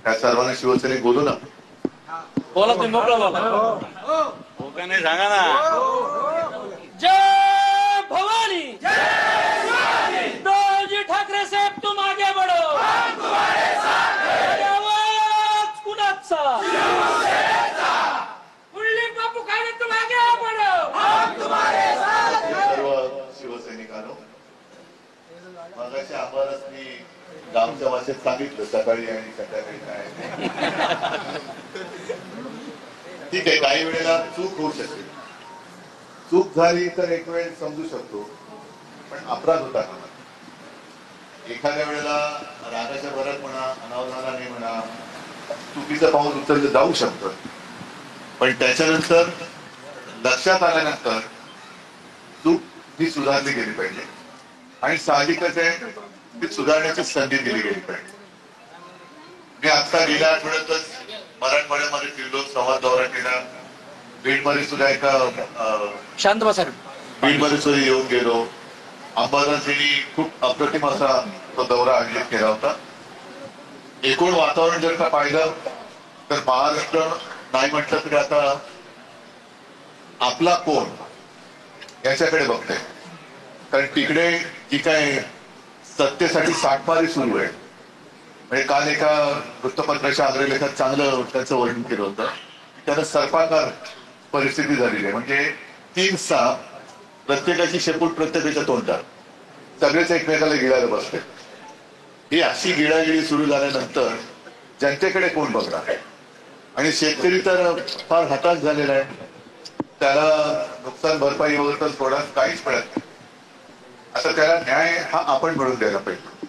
त्या सर्वांना शिवसेनेत बोलू ना. बोला तुम्ही मोकळा बोला. हो का नाही सांगा ना. जय भवानी, जय शिवाजी. उद्धवजी ठाकरे साहेब तुम आगे बढ़ो, हम तुम्हारे साथ हैं. आवाज कुणाचा? शिवसेनेचा. मुरली बापू खाने तुम आगे बढ़ो, हम तुम्हारे साथ हैं. सर्व शिवसैनिकांनो, मगाशी आम्हालाच मी गावच्या भाषेत सांगितलं सकाळी आणि संध्याकाळी काय. ठीक आहे, काही वेळेला चूक होऊ शकते. चूक झाली तर एक वेळ समजू शकतो, पण अपराध होता का? एखाद्या वेळेला रागाच्या भरात म्हणा, अनावधानाने म्हणा, चुकीचं पाऊल उचललं जाऊ शकतं, पण त्याच्यानंतर लक्षात आल्यानंतर चूक ही सुधारली गेली पाहिजे आणि साहजिकच आहे ती सुधारण्याची संधी दिली गेली पाहिजे. मी आता गेल्या आठवड्यातच मराठवाड्यामध्ये फिरलो, संवाद दौरा केला. बीडमध्ये सुद्धा एका शांत बसा. बीडमध्ये सुद्धा येऊन गेलो. अंबादासनी खूप अप्रतिम असा तो दौरा आयोजित केला होता. एकूण वातावरण जर का पाहिलं तर महाराष्ट्र नाही म्हटलं तरी आता आपला कोण याच्याकडे बघतोय. कारण तिकडे जी काय सत्तेसाठी साठमारी सुरू आहे. म्हणजे काल एका वृत्तपत्राच्या अग्रलेखात चांगलं त्याचं वर्णन केलं होतं. त्याला सर्पाकार परिस्थिती झालेली आहे. म्हणजे 3 साप प्रत्येकाची शेपूट प्रत्येकाच्या तोंडात, सगळेच एकमेकाला गिळायला बसते. ही अशी गिळागिळी सुरू झाल्यानंतर जनतेकडे कोण बघणार? आणि शेतकरी तर फार हताश झालेला आहे. त्याला नुकसान भरपाई वगैरे तर थोडा काहीच मिळत नाही. आता त्याला न्याय हा आपण मिळवून द्यायला पाहिजे.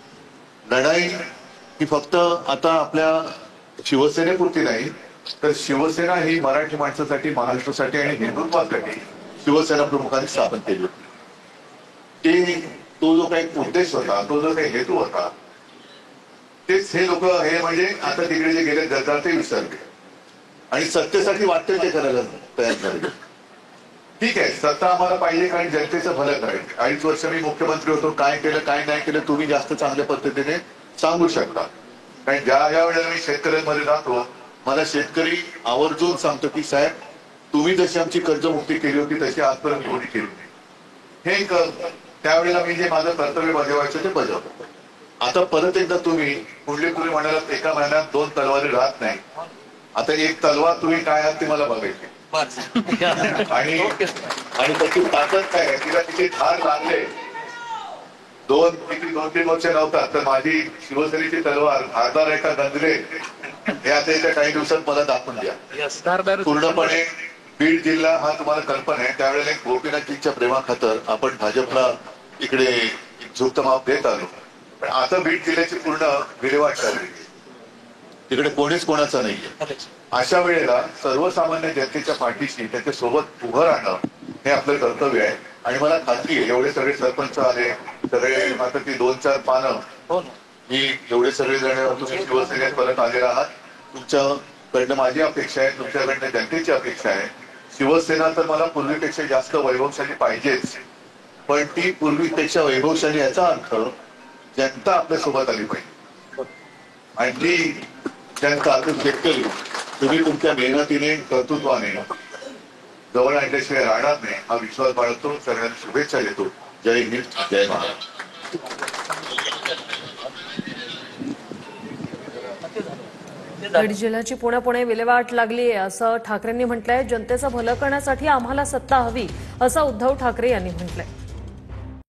लढाई ही फक्त आता आपल्या शिवसेनेपुरती नाही, तर शिवसेना ही मराठी माणसासाठी, महाराष्ट्रासाठी आणि हिंदुत्वासाठी शिवसेना प्रमुखांनी स्थापन केली होती. तो जो काही उद्देश होता, तो जो काही हेतू होता, तेच हे लोक हे म्हणजे आता तिकडे जे गेले जगात ते विसरले आणि सत्तेसाठी वाटते ते करायला तयार झाले. ठीक आहे, सत्ता आम्हाला पाहिजे कारण जनतेचं भलं करायचं. 2.5 वर्ष मी मुख्यमंत्री होतो, काय केलं काय नाही केलं तुम्ही जास्त चांगल्या पद्धतीने सांगू शकता. कारण ज्या वेळेला मी शेतकऱ्यांमध्ये जातो, मला शेतकरी आवर्जून सांगतो की साहेब, तुम्ही जशी आमची कर्जमुक्ती केली होती तशी आजपर्यंत कोणी केली नाही. हे त्यावेळेला मी जे माझं कर्तव्य बजावायचं ते बजावतो. आता परत एकदा तुम्ही पुढली म्हणालात एका महिन्यात 2 तलवारी राहत नाही. आता एक तलवार तुम्ही काय आहात ते मला बघायचे. आणि त्याची ताकद काय आहे, तिला किती धार लागले. 2-3 वर्ष नव्हता तर माझी शिवसेनेची तलवार धारदार एका गंजले हे आता येत्या काही दिवसात मला दाखवून द्या. पूर्णपणे बीड जिल्हा हा तुम्हाला कल्पना आहे. त्यावेळेला गोपीनाथजींच्या प्रेमाखातर आपण भाजपला इकडे झुकतं माप देत आलो, पण आता बीड जिल्ह्याची पूर्ण विल्हेवाट झाली. तिकडे कोणीच कोणाचं नाहीये. अशा वेळेला सर्वसामान्य जनतेच्या पाठीशी त्याच्या सोबत उभं राहणं हे आपलं कर्तव्य आहे. आणि मला खात्री आहे एवढे सगळे सरपंच आले, सगळे आता ती 2-4 पानं ही एवढे सगळे जण तुम्ही शिवसेनेत परत आलेला आहात. तुमच्याकडनं माझी अपेक्षा आहे, तुमच्याकडनं जनतेची अपेक्षा आहे. शिवसेना तर मला पूर्वीपेक्षा जास्त वैभवशाली पाहिजेच, पण ती पूर्वीपेक्षा वैभवशाली याचा अर्थ जनता आपल्या सोबत आली पाहिजे. आणि ती जनता आता शेतकरी तुम्ही तुमच्या मेहनतीने, कर्तृत्वाने जवळ आणल्याशिवाय राहणार नाही हा विश्वास बाळगतो. सगळ्यांना शुभेच्छा देतो. जय हिंद, जय महाराष्ट्र. बीड जिल्ह्याची पुणे विल्हेवाट लागली आहे असं ठाकरेंनी म्हटलंय. जनतेचं भलं करण्यासाठी आम्हाला सत्ता हवी असं उद्धव ठाकरे यांनी म्हटलंय.